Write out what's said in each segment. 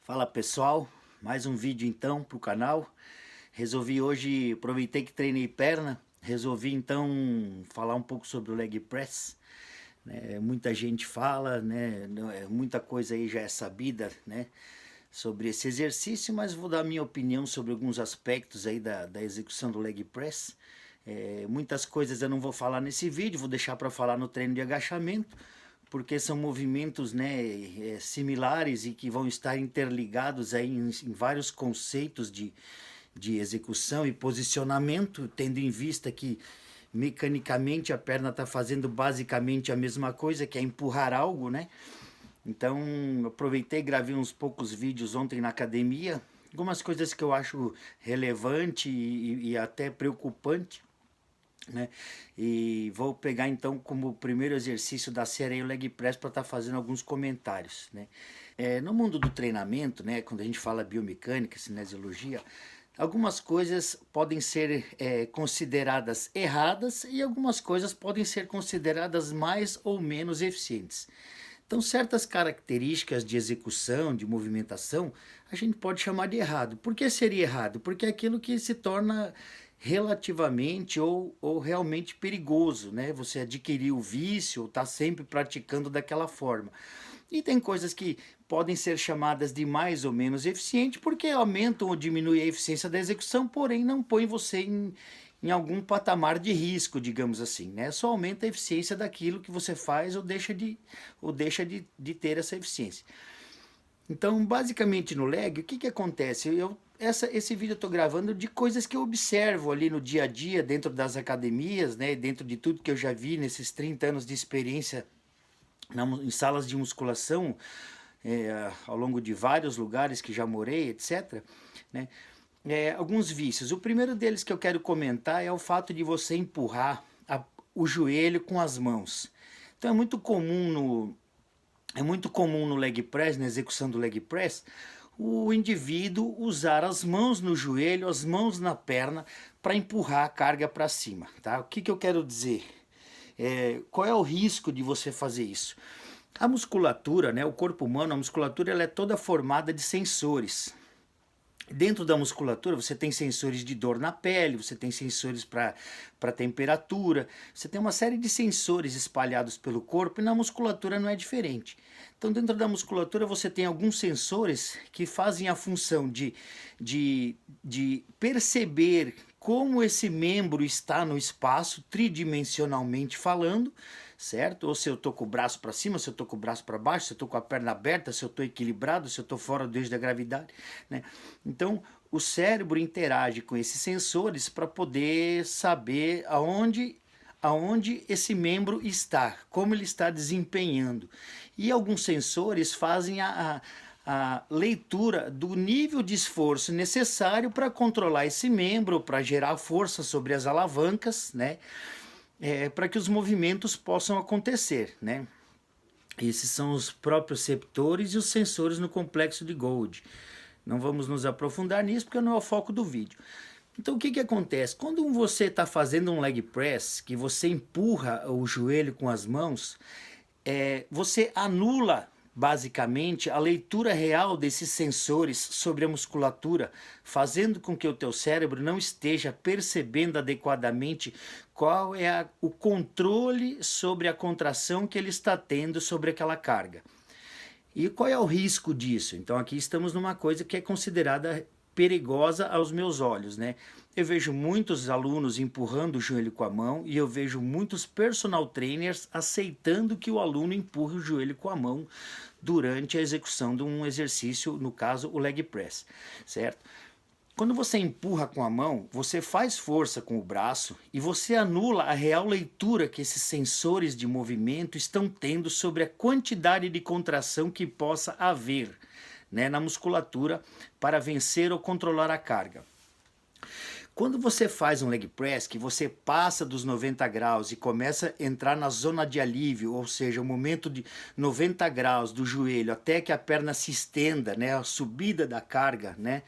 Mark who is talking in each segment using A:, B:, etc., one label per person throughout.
A: Fala pessoal, mais um vídeo então para o canal. Resolvi hoje, aproveitei que treinei perna, resolvi então falar um pouco sobre o leg press. Muita gente fala, muita coisa aí já é sabida, sobre esse exercício, mas vou dar minha opinião sobre alguns aspectos aí da execução do leg press. Muitas coisas eu não vou falar nesse vídeo, vou deixar para falar no treino de agachamento, porque são movimentos similares e que vão estar interligados aí em vários conceitos de execução e posicionamento, tendo em vista que mecanicamente a perna está fazendo basicamente a mesma coisa, que é empurrar algo, né? Então aproveitei e gravei uns poucos vídeos ontem na academia, algumas coisas que eu acho relevante e até preocupante, né? E vou pegar então como primeiro exercício da série o leg press para estar fazendo alguns comentários, né? No mundo do treinamento, né, quando a gente fala biomecânica, cinesiologia, algumas coisas podem ser consideradas erradas e algumas coisas podem ser consideradas mais ou menos eficientes. Então, certas características de execução, de movimentação, a gente pode chamar de errado. Por que seria errado? Porque é aquilo que se torna relativamente ou realmente perigoso, né? Você adquirir o vício ou está sempre praticando daquela forma. E tem coisas que podem ser chamadas de mais ou menos eficiente porque aumentam ou diminuem a eficiência da execução, porém não põe você em algum patamar de risco, digamos assim, né? Só aumenta a eficiência daquilo que você faz ou deixa de ter essa eficiência. Então, basicamente no leg, o que acontece? Esse vídeo eu estou gravando de coisas que eu observo ali no dia a dia, dentro das academias, né? Dentro de tudo que eu já vi nesses 30 anos de experiência em salas de musculação, ao longo de vários lugares que já morei, etc., né? Alguns vícios. O primeiro deles que eu quero comentar é o fato de você empurrar o joelho com as mãos. Então é muito comum no leg press, na execução do leg press, o indivíduo usar as mãos no joelho, as mãos na perna, para empurrar a carga para cima. Tá? O que eu quero dizer? Qual é o risco de você fazer isso? A musculatura, né, o corpo humano, a musculatura ela é toda formada de sensores. Dentro da musculatura você tem sensores de dor na pele, você tem sensores para temperatura, você tem uma série de sensores espalhados pelo corpo e na musculatura não é diferente. Então dentro da musculatura você tem alguns sensores que fazem a função de perceber como esse membro está no espaço, tridimensionalmente falando, certo? Ou se eu estou com o braço para cima, se eu estou com o braço para baixo, se eu estou com a perna aberta, se eu estou equilibrado, se eu estou fora do eixo da gravidade, né? Então, o cérebro interage com esses sensores para poder saber aonde esse membro está, como ele está desempenhando. E alguns sensores fazem a leitura do nível de esforço necessário para controlar esse membro, para gerar força sobre as alavancas, né? Para que os movimentos possam acontecer, né? Esses são os proprioceptores e os sensores no complexo de Golgi. Não vamos nos aprofundar nisso porque não é o foco do vídeo. Então o que acontece? Quando você está fazendo um leg press, que você empurra o joelho com as mãos, você anula basicamente a leitura real desses sensores sobre a musculatura, fazendo com que o teu cérebro não esteja percebendo adequadamente qual é o controle sobre a contração que ele está tendo sobre aquela carga. E qual é o risco disso? Então aqui estamos numa coisa que é considerada perigosa aos meus olhos, né? Eu vejo muitos alunos empurrando o joelho com a mão e eu vejo muitos personal trainers aceitando que o aluno empurre o joelho com a mão durante a execução de um exercício, no caso o leg press, certo? Quando você empurra com a mão, você faz força com o braço e você anula a real leitura que esses sensores de movimento estão tendo sobre a quantidade de contração que possa haver, né, na musculatura para vencer ou controlar a carga. Quando você faz um leg press, que você passa dos 90 graus e começa a entrar na zona de alívio, ou seja, o momento de 90 graus do joelho até que a perna se estenda, né, a subida da carga, né,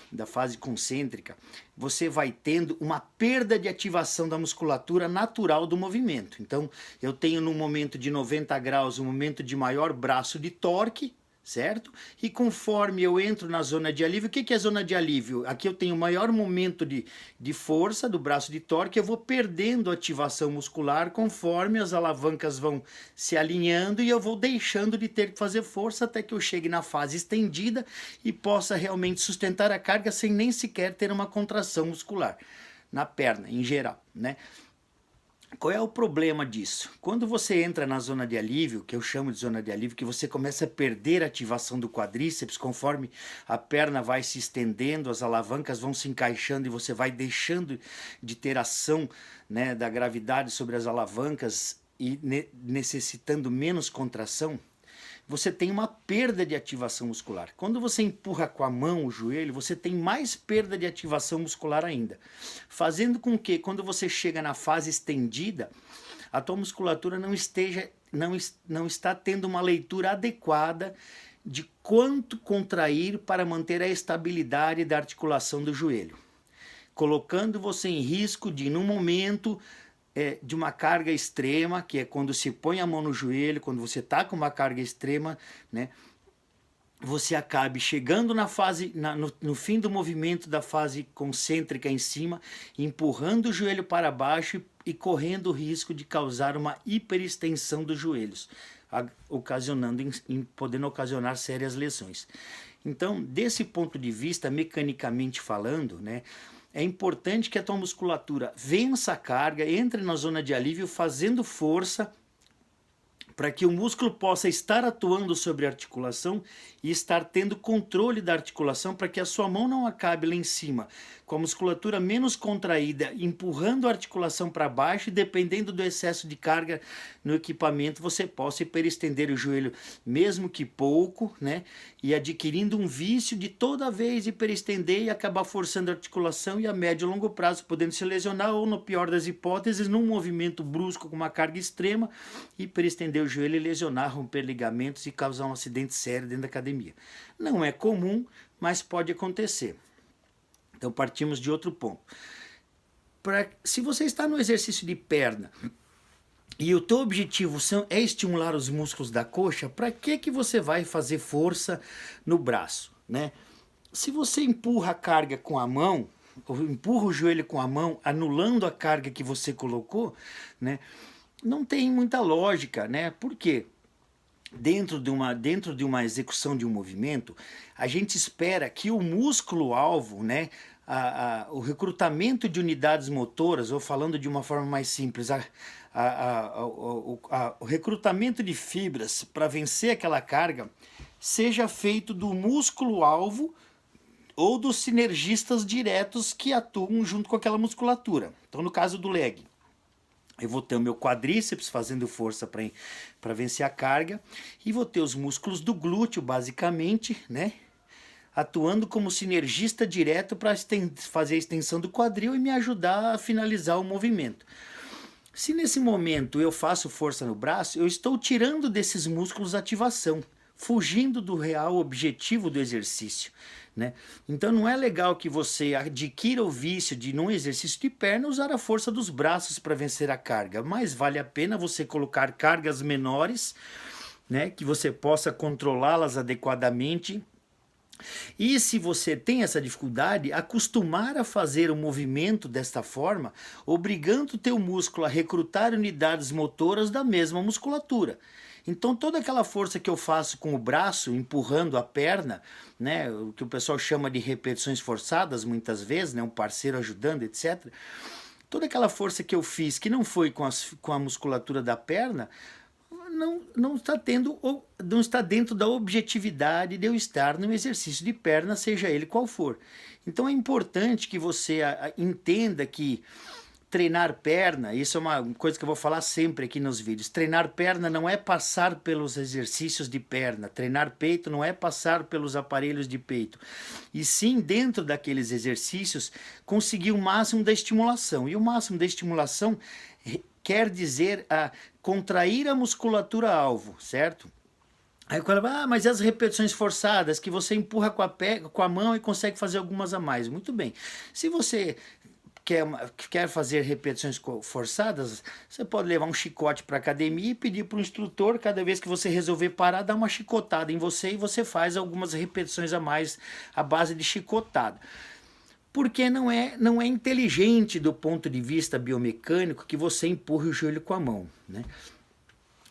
A: da fase concêntrica, você vai tendo uma perda de ativação da musculatura natural do movimento. Então, eu tenho no momento de 90 graus um momento de maior braço de torque, certo? E conforme eu entro na zona de alívio, o que é zona de alívio? Aqui eu tenho o maior momento de força do braço de torque, eu vou perdendo ativação muscular conforme as alavancas vão se alinhando e eu vou deixando de ter que fazer força até que eu chegue na fase estendida e possa realmente sustentar a carga sem nem sequer ter uma contração muscular na perna em geral, né? Qual é o problema disso? Quando você entra na zona de alívio, que eu chamo de zona de alívio, que você começa a perder a ativação do quadríceps conforme a perna vai se estendendo, as alavancas vão se encaixando e você vai deixando de ter ação, né, da gravidade sobre as alavancas e necessitando menos contração, você tem uma perda de ativação muscular. Quando você empurra com a mão o joelho, você tem mais perda de ativação muscular ainda, fazendo com que quando você chega na fase estendida, a tua musculatura não está tendo uma leitura adequada de quanto contrair para manter a estabilidade da articulação do joelho, colocando você em risco de, num momento de uma carga extrema, que é quando se põe a mão no joelho, quando você está com uma carga extrema, né, você acabe chegando na fase, no fim do movimento da fase concêntrica em cima, empurrando o joelho para baixo e correndo o risco de causar uma hiperextensão dos joelhos, podendo ocasionar sérias lesões. Então, desse ponto de vista, mecanicamente falando, né, é importante que a tua musculatura vença a carga, entre na zona de alívio fazendo força para que o músculo possa estar atuando sobre a articulação e estar tendo controle da articulação para que a sua mão não acabe lá em cima, com a musculatura menos contraída, empurrando a articulação para baixo e dependendo do excesso de carga no equipamento, você possa hiperestender o joelho, mesmo que pouco, né? E adquirindo um vício de toda vez hiperestender e acabar forçando a articulação e a médio e longo prazo, podendo se lesionar ou, no pior das hipóteses, num movimento brusco com uma carga extrema, hiperestender o joelho e lesionar, romper ligamentos e causar um acidente sério dentro da academia. Não é comum, mas pode acontecer. Então partimos de outro ponto. Se você está no exercício de perna e o teu objetivo é estimular os músculos da coxa, para que você vai fazer força no braço, né? Se você empurra a carga com a mão, ou empurra o joelho com a mão, anulando a carga que você colocou, né? Não tem muita lógica, né? Por quê? Dentro de uma execução de um movimento, a gente espera que o músculo-alvo, né, o recrutamento de unidades motoras, ou falando de uma forma mais simples, o recrutamento de fibras para vencer aquela carga, seja feito do músculo-alvo ou dos sinergistas diretos que atuam junto com aquela musculatura. Então, no caso do leg, eu vou ter o meu quadríceps fazendo força para vencer a carga e vou ter os músculos do glúteo, basicamente, né, atuando como sinergista direto para fazer a extensão do quadril e me ajudar a finalizar o movimento. Se nesse momento eu faço força no braço, eu estou tirando desses músculos ativação, fugindo do real objetivo do exercício, né? Então não é legal que você adquira o vício de, num exercício de perna, usar a força dos braços para vencer a carga, mas vale a pena você colocar cargas menores, né, que você possa controlá-las adequadamente. E se você tem essa dificuldade, acostumar a fazer o movimento desta forma, obrigando o teu músculo a recrutar unidades motoras da mesma musculatura. Então toda aquela força que eu faço com o braço, empurrando a perna, né, o que o pessoal chama de repetições forçadas muitas vezes, né, um parceiro ajudando, etc. Toda aquela força que eu fiz que não foi com a musculatura da perna, não está dentro da objetividade de eu estar no exercício de perna, seja ele qual for. Então é importante que você entenda que treinar perna, isso é uma coisa que eu vou falar sempre aqui nos vídeos, treinar perna não é passar pelos exercícios de perna, treinar peito não é passar pelos aparelhos de peito, e sim dentro daqueles exercícios conseguir o máximo da estimulação, e o máximo da estimulação quer dizer contrair a musculatura alvo, certo? Aí o cara mas e as repetições forçadas que você empurra com a mão e consegue fazer algumas a mais? Muito bem, se você quer fazer repetições forçadas, você pode levar um chicote para academia e pedir para o instrutor, cada vez que você resolver parar, dar uma chicotada em você e você faz algumas repetições a mais à base de chicotada. Porque não é inteligente do ponto de vista biomecânico que você empurre o joelho com a mão, né?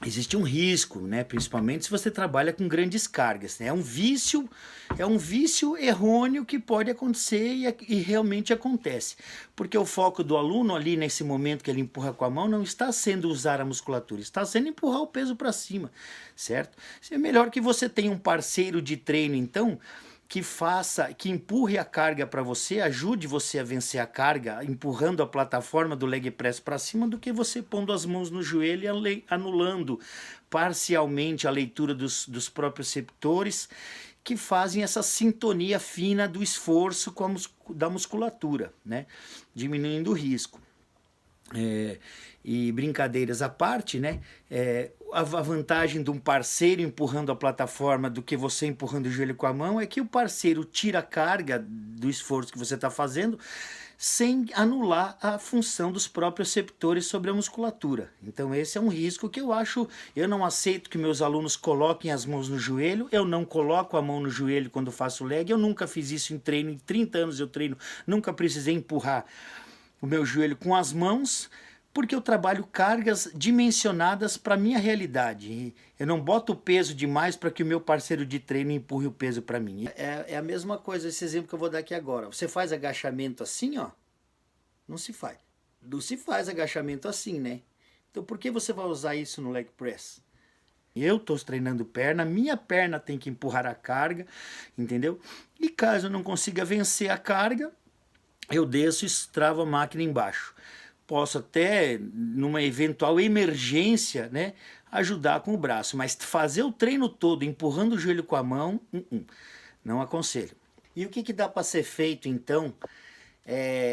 A: Existe um risco, né? Principalmente se você trabalha com grandes cargas, né? É um vício errôneo que pode acontecer e realmente acontece. Porque o foco do aluno ali nesse momento que ele empurra com a mão não está sendo usar a musculatura, está sendo empurrar o peso para cima, certo? É melhor que você tenha um parceiro de treino, então, que empurre a carga para você, ajude você a vencer a carga, empurrando a plataforma do leg press para cima, do que você pondo as mãos no joelho e anulando parcialmente a leitura dos próprios receptores, que fazem essa sintonia fina do esforço da musculatura, né? Diminuindo o risco. E brincadeiras à parte, né? A vantagem de um parceiro empurrando a plataforma do que você empurrando o joelho com a mão é que o parceiro tira a carga do esforço que você está fazendo sem anular a função dos próprios receptores sobre a musculatura. Então esse é um risco que eu não aceito que meus alunos coloquem as mãos no joelho, eu não coloco a mão no joelho quando faço leg, eu nunca fiz isso em treino, em 30 anos eu treino, nunca precisei empurrar o meu joelho com as mãos, porque eu trabalho cargas dimensionadas para a minha realidade. Eu não boto o peso demais para que o meu parceiro de treino empurre o peso para mim. É a mesma coisa, esse exemplo que eu vou dar aqui agora. Você faz agachamento assim, ó? Não se faz. Não se faz agachamento assim, né? Então por que você vai usar isso no leg press? Eu estou treinando perna, minha perna tem que empurrar a carga, entendeu? E caso eu não consiga vencer a carga, eu desço e travo a máquina embaixo. Posso até, numa eventual emergência, né, ajudar com o braço, mas fazer o treino todo empurrando o joelho com a mão, não aconselho. E o que dá para ser feito então,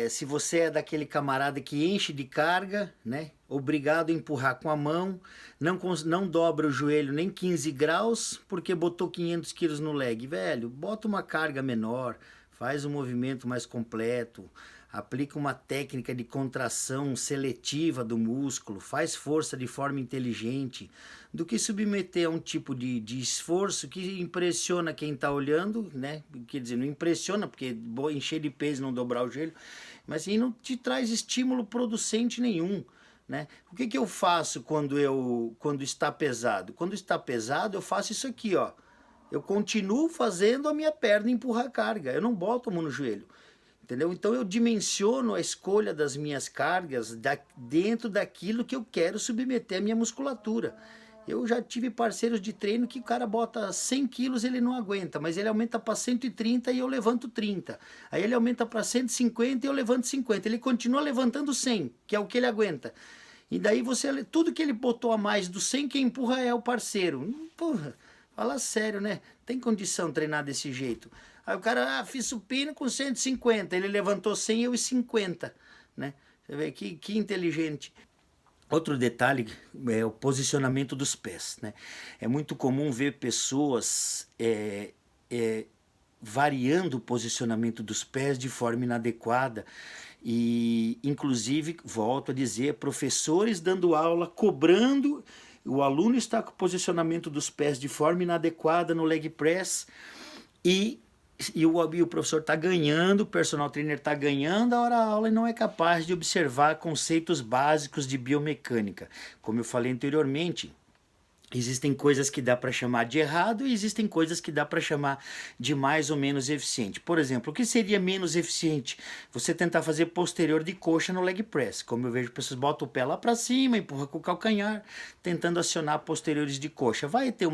A: se você é daquele camarada que enche de carga, né, obrigado a empurrar com a mão, não dobra o joelho nem 15 graus porque botou 500 quilos no leg, velho, bota uma carga menor, faz um movimento mais completo, aplica uma técnica de contração seletiva do músculo, faz força de forma inteligente, do que submeter a um tipo de esforço que impressiona quem está olhando, né? Quer dizer, não impressiona porque encher de peso e não dobrar o joelho, mas assim, não te traz estímulo producente nenhum, né? O que eu faço quando está pesado? Quando está pesado eu faço isso aqui, ó. Eu continuo fazendo a minha perna empurrar a carga, eu não boto a mão no joelho. Entendeu? Então eu dimensiono a escolha das minhas cargas dentro daquilo que eu quero submeter a minha musculatura. Eu já tive parceiros de treino que o cara bota 100 quilos, ele não aguenta, mas ele aumenta para 130 e eu levanto 30. Aí ele aumenta para 150 e eu levanto 50. Ele continua levantando 100, que é o que ele aguenta. E daí tudo que ele botou a mais do 100, quem empurra é o parceiro. Porra, fala sério, né? Tem condição de treinar desse jeito. Aí o cara, fiz supino com 150, ele levantou 100 e eu 50, né? Você vê que inteligente. Outro detalhe é o posicionamento dos pés, né? É muito comum ver pessoas variando o posicionamento dos pés de forma inadequada e, inclusive, volto a dizer, professores dando aula, cobrando, o aluno está com o posicionamento dos pés de forma inadequada no leg press e o professor está ganhando, o personal trainer está ganhando a hora da aula e não é capaz de observar conceitos básicos de biomecânica. Como eu falei anteriormente, existem coisas que dá para chamar de errado e existem coisas que dá para chamar de mais ou menos eficiente. Por exemplo, o que seria menos eficiente? Você tentar fazer posterior de coxa no leg press. Como eu vejo, pessoas botam o pé lá para cima, empurram com o calcanhar, tentando acionar posteriores de coxa. Vai ter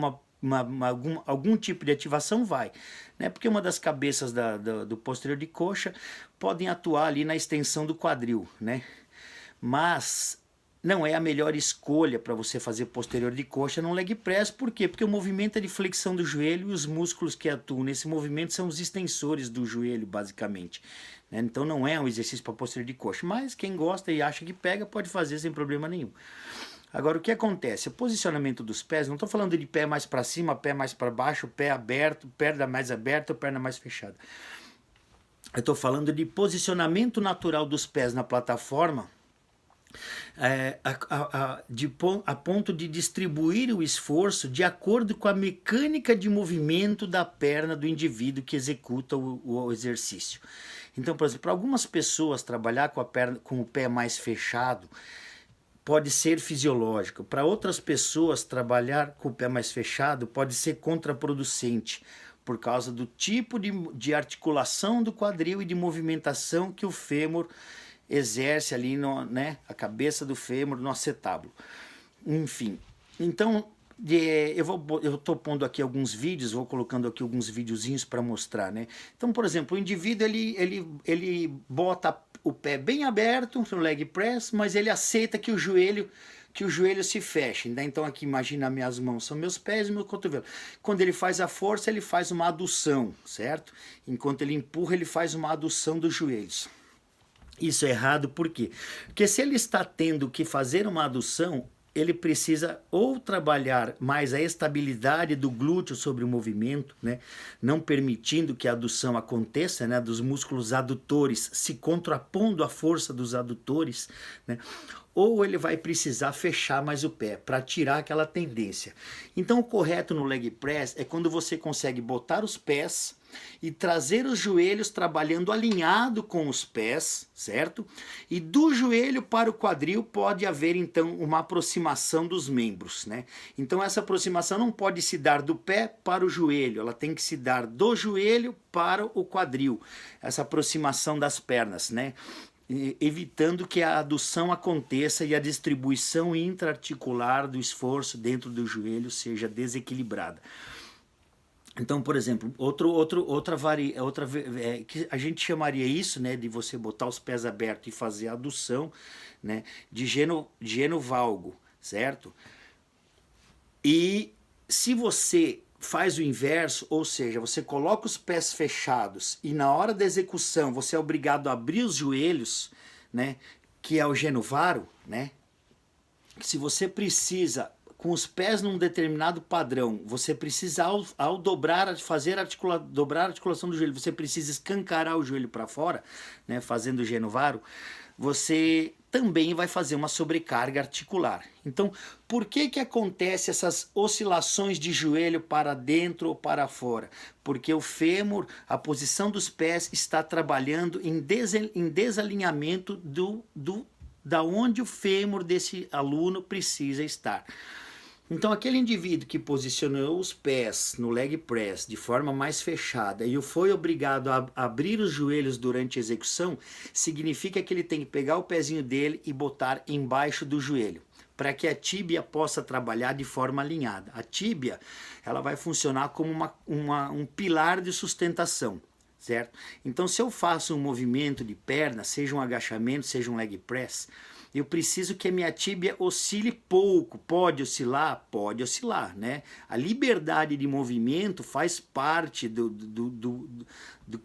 A: algum tipo de ativação? Vai, né? Porque uma das cabeças do posterior de coxa podem atuar ali na extensão do quadril, né? Mas não é a melhor escolha para você fazer posterior de coxa no leg press. Por quê? Porque o movimento é de flexão do joelho e os músculos que atuam nesse movimento são os extensores do joelho, basicamente, né? Então não é um exercício para posterior de coxa, mas quem gosta e acha que pega pode fazer sem problema nenhum. Agora, o que acontece? O posicionamento dos pés, não estou falando de pé mais para cima, pé mais para baixo, pé aberto, perna mais aberta, perna mais fechada. eu estou falando de posicionamento natural dos pés na plataforma, a ponto de distribuir o esforço de acordo com a mecânica de movimento da perna do indivíduo que executa o exercício. Então, por exemplo, para algumas pessoas trabalhar com a perna, com o pé mais fechado pode ser fisiológico. Para outras pessoas trabalhar com o pé mais fechado pode ser contraproducente, por causa do tipo de articulação do quadril e de movimentação que o fêmur exerce ali, né, a cabeça do fêmur no acetábulo. Enfim, então eu estou pondo aqui alguns vídeos, vou colocando aqui alguns videozinhos para mostrar, né? Então, por exemplo, o indivíduo ele bota o pé bem aberto no leg press, mas ele aceita que o joelho se feche, né? Então aqui imagina, minhas mãos são meus pés e meu cotovelo. Quando ele faz a força, ele faz uma adução, certo? Enquanto ele empurra, ele faz uma adução dos joelhos. Isso é errado por quê? Porque se ele está tendo que fazer uma adução, ele precisa ou trabalhar mais a estabilidade do glúteo sobre o movimento, né? Não permitindo que a adução aconteça, né? Dos músculos adutores se contrapondo à força dos adutores, né? Ou ele vai precisar fechar mais o pé para tirar aquela tendência. Então o correto no leg press é quando você consegue botar os pés e trazer os joelhos trabalhando alinhado com os pés, certo? E do joelho para o quadril pode haver então uma aproximação dos membros, né? Então essa aproximação não pode se dar do pé para o joelho, ela tem que se dar do joelho para o quadril, essa aproximação das pernas, né? Evitando que a adução aconteça e a distribuição intraarticular do esforço dentro do joelho seja desequilibrada. Então, por exemplo, que a gente chamaria isso, né, de você botar os pés abertos e fazer a adução, né, de genovalgo, certo? E se você faz o inverso, ou seja, você coloca os pés fechados e na hora da execução você é obrigado a abrir os joelhos, né, que é o genovaro, né? Se você precisa com os pés num determinado padrão, você precisa ao dobrar, dobrar a articulação do joelho, você precisa escancarar o joelho para fora, né, fazendo o genovaro, você também vai fazer uma sobrecarga articular. Então, por que acontece essas oscilações de joelho para dentro ou para fora? Porque o fêmur, a posição dos pés está trabalhando em desalinhamento da onde o fêmur desse aluno precisa estar. Então aquele indivíduo que posicionou os pés no leg press de forma mais fechada e foi obrigado a abrir os joelhos durante a execução, significa que ele tem que pegar o pezinho dele e botar embaixo do joelho, para que a tíbia possa trabalhar de forma alinhada. A tíbia, ela vai funcionar como um pilar de sustentação, certo? Então se eu faço um movimento de perna, seja um agachamento, seja um leg press, eu preciso que a minha tíbia oscile pouco. Pode oscilar? Pode oscilar, né? A liberdade de movimento faz parte do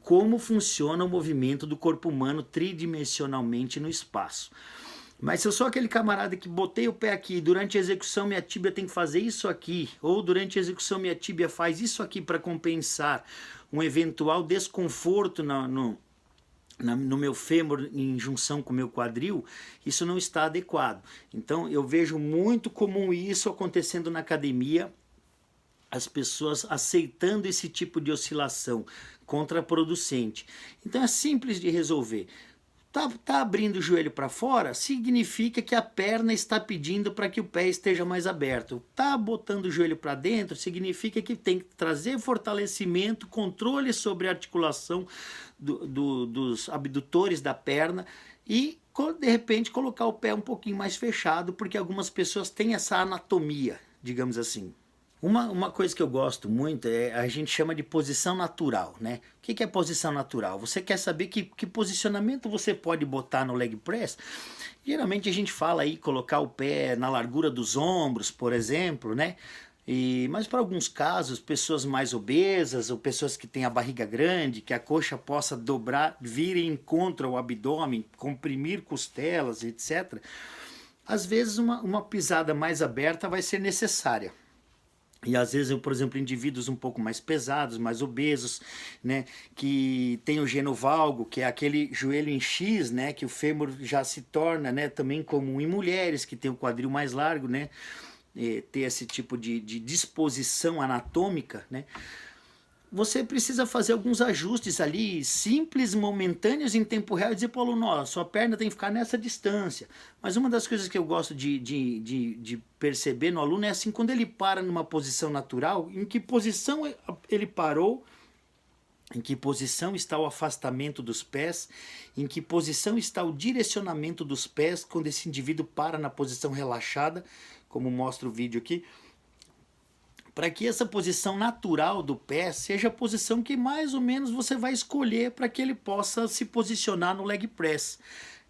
A: como funciona o movimento do corpo humano tridimensionalmente no espaço. Mas se eu sou aquele camarada que botei o pé aqui, durante a execução minha tíbia tem que fazer isso aqui, ou durante a execução minha tíbia faz isso aqui para compensar um eventual desconforto no meu fêmur em junção com o meu quadril, isso não está adequado. Então eu vejo muito comum isso acontecendo na academia, as pessoas aceitando esse tipo de oscilação contraproducente. Então é simples de resolver. Tá abrindo o joelho para fora, significa que a perna está pedindo para que o pé esteja mais aberto. Tá botando o joelho para dentro, significa que tem que trazer fortalecimento, controle sobre a articulação dos abdutores da perna e, de repente, colocar o pé um pouquinho mais fechado, porque algumas pessoas têm essa anatomia, digamos assim. Uma coisa que eu gosto muito a gente chama de posição natural, né? O que é posição natural? Você quer saber que posicionamento você pode botar no leg press? Geralmente a gente fala aí colocar o pé na largura dos ombros, por exemplo, né? Mas para alguns casos, pessoas mais obesas ou pessoas que têm a barriga grande, que a coxa possa dobrar, vir em encontro ao abdômen, comprimir costelas, etc. Às vezes uma pisada mais aberta vai ser necessária. E às vezes, eu, por exemplo, indivíduos um pouco mais pesados, mais obesos, né, que tem o genovalgo, que é aquele joelho em X, né, que o fêmur já se torna, né, também comum em mulheres que tem o quadril mais largo, né, ter esse tipo de disposição anatômica, né, você precisa fazer alguns ajustes ali, simples, momentâneos, em tempo real, e dizer para o aluno, ó, sua perna tem que ficar nessa distância. Mas uma das coisas que eu gosto de perceber no aluno é assim, quando ele para numa posição natural, em que posição ele parou, em que posição está o afastamento dos pés, em que posição está o direcionamento dos pés, quando esse indivíduo para na posição relaxada, como mostra o vídeo aqui, para que essa posição natural do pé seja a posição que mais ou menos você vai escolher para que ele possa se posicionar no leg press,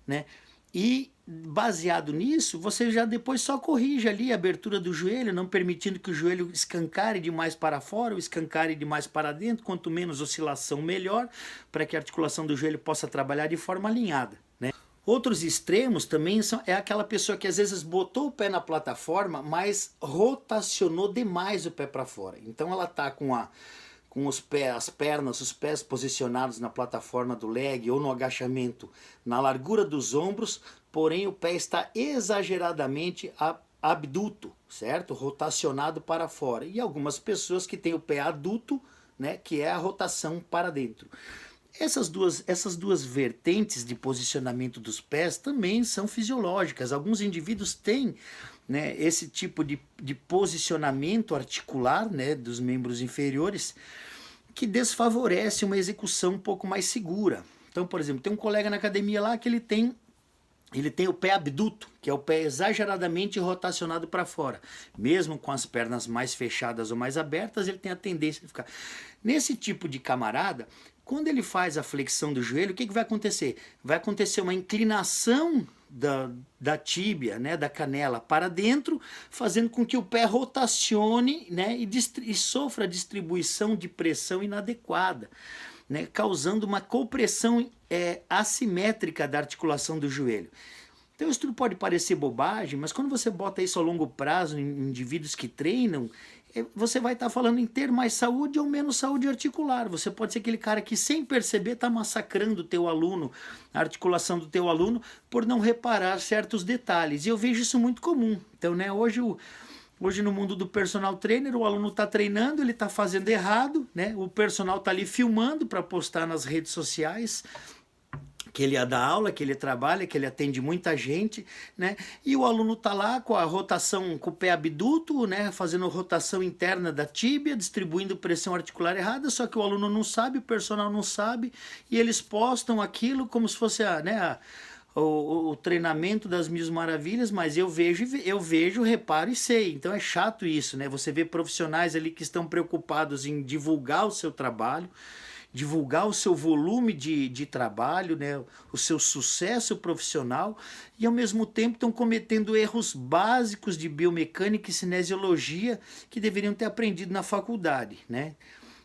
A: né? E baseado nisso, você já depois só corrige ali a abertura do joelho, não permitindo que o joelho escancare demais para fora ou escancare demais para dentro. Quanto menos oscilação, melhor, para que a articulação do joelho possa trabalhar de forma alinhada, né? Outros extremos também é aquela pessoa que às vezes botou o pé na plataforma, mas rotacionou demais o pé para fora. Então ela está com os pés, as pernas, os pés posicionados na plataforma do leg ou no agachamento na largura dos ombros, porém o pé está exageradamente abduto, certo? Rotacionado para fora. E algumas pessoas que têm o pé aduto, né, que é a rotação para dentro. Essas duas vertentes de posicionamento dos pés também são fisiológicas. Alguns indivíduos têm, né, esse tipo de posicionamento articular, né, dos membros inferiores, que desfavorece uma execução um pouco mais segura. Então, por exemplo, tem um colega na academia lá que ele tem o pé abduto, que é o pé exageradamente rotacionado para fora. Mesmo com as pernas mais fechadas ou mais abertas, ele tem a tendência de ficar. Nesse tipo de camarada, quando ele faz a flexão do joelho, o que vai acontecer? Vai acontecer uma inclinação da tíbia, né, da canela para dentro, fazendo com que o pé rotacione, né, e sofra distribuição de pressão inadequada, né, causando uma compressão assimétrica da articulação do joelho. Então isso tudo pode parecer bobagem, mas quando você bota isso a longo prazo em indivíduos que treinam, você vai estar falando em ter mais saúde ou menos saúde articular. Você pode ser aquele cara que sem perceber está massacrando o teu aluno, a articulação do teu aluno, por não reparar certos detalhes. E eu vejo isso muito comum. Então, né, hoje no mundo do personal trainer, o aluno está treinando, ele está fazendo errado, né? O personal está ali filmando para postar nas redes sociais que ele dá aula, que ele trabalha, que ele atende muita gente, né? E o aluno está lá com a rotação, com o pé abduto, né? Fazendo rotação interna da tíbia, distribuindo pressão articular errada, só que o aluno não sabe, o personal não sabe, e eles postam aquilo como se fosse o treinamento das mil maravilhas, mas eu vejo, reparo e sei. Então é chato isso, né? Você vê profissionais ali que estão preocupados em divulgar o seu trabalho, divulgar o seu volume de trabalho, né, o seu sucesso profissional, e ao mesmo tempo estão cometendo erros básicos de biomecânica e cinesiologia que deveriam ter aprendido na faculdade, né?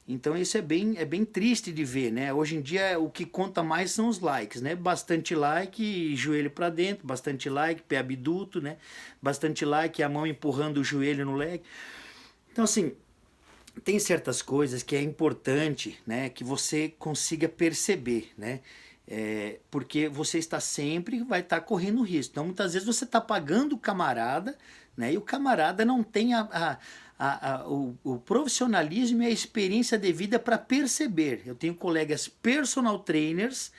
A: Então isso é bem triste de ver, né? Hoje em dia o que conta mais são os likes, né? Bastante like, joelho para dentro, bastante like, pé abduto, né? Bastante like, a mão empurrando o joelho no leg. Então assim, tem certas coisas que é importante, né, que você consiga perceber, né? Porque você vai estar correndo risco. Então, muitas vezes você está pagando o camarada, né, e o camarada não tem o profissionalismo e a experiência devida para perceber. Eu tenho colegas personal trainers,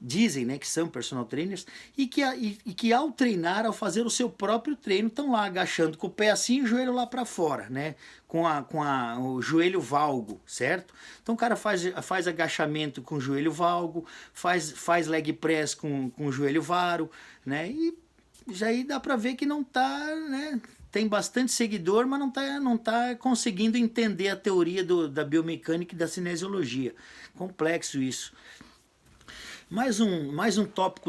A: dizem, né, que são personal trainers, e que ao treinar, ao fazer o seu próprio treino, estão lá agachando com o pé assim e o joelho lá para fora, né, com o joelho valgo, certo? Então o cara faz agachamento com o joelho valgo, faz leg press com o joelho varo, né, e já aí dá para ver que não tá, né, tem bastante seguidor, mas não tá conseguindo entender a teoria da biomecânica e da cinesiologia. Complexo isso. Mais um tópico